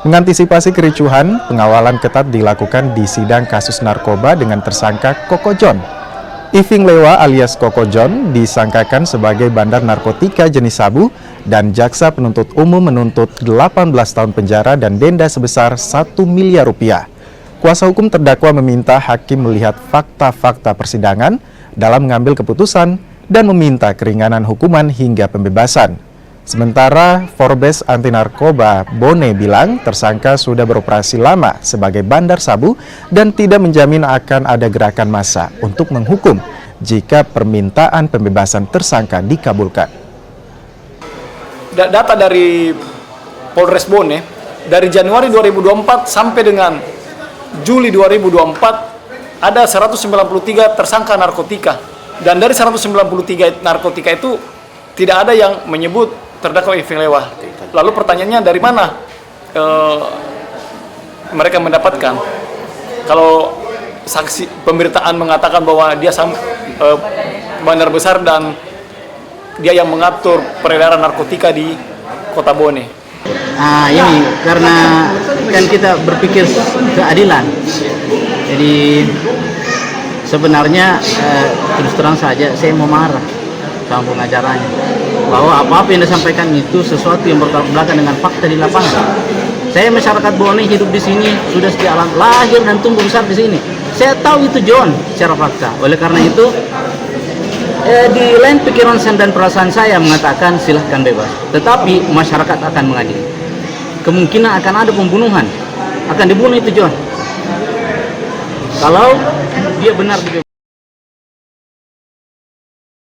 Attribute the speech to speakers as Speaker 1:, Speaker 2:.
Speaker 1: Mengantisipasi kericuhan, pengawalan ketat dilakukan di sidang kasus narkoba dengan tersangka Koko John. Iving Lewa alias Koko John disangkakan sebagai bandar narkotika jenis sabu dan jaksa penuntut umum menuntut 18 tahun penjara dan denda sebesar 1 miliar rupiah. Kuasa hukum terdakwa meminta hakim melihat fakta-fakta persidangan dalam mengambil keputusan dan meminta keringanan hukuman hingga pembebasan. Sementara Forbes Anti Narkoba Bone bilang tersangka sudah beroperasi lama sebagai bandar sabu dan tidak menjamin akan ada gerakan massa untuk menghukum jika permintaan pembebasan tersangka dikabulkan.
Speaker 2: Data dari Polres Bone, dari Januari 2024 sampai dengan Juli 2024 ada 193 tersangka narkotika. Dan dari 193 narkotika itu tidak ada yang menyebut terdakwa Iving Lewa. Lalu pertanyaannya dari mana mereka mendapatkan? Kalau saksi pemberitaan mengatakan bahwa dia bandar besar dan dia yang mengatur peredaran narkotika di Kota Bone.
Speaker 3: Ini karena kan kita berpikir keadilan. Jadi sebenarnya terus terang saja saya mau marah sama pengacaranya bahwa apa-apa yang disampaikan itu sesuatu yang bertolak belakang dengan fakta di lapangan. Saya masyarakat Bone hidup di sini sudah sejak lahir dan tumbuh besar di sini. Saya tahu itu John secara fakta. Oleh karena itu di lain pikiran dan perasaan saya mengatakan silahkan bebas. Tetapi masyarakat akan mengadili. Kemungkinan akan ada pembunuhan. Akan dibunuh itu John. Kalau dia benar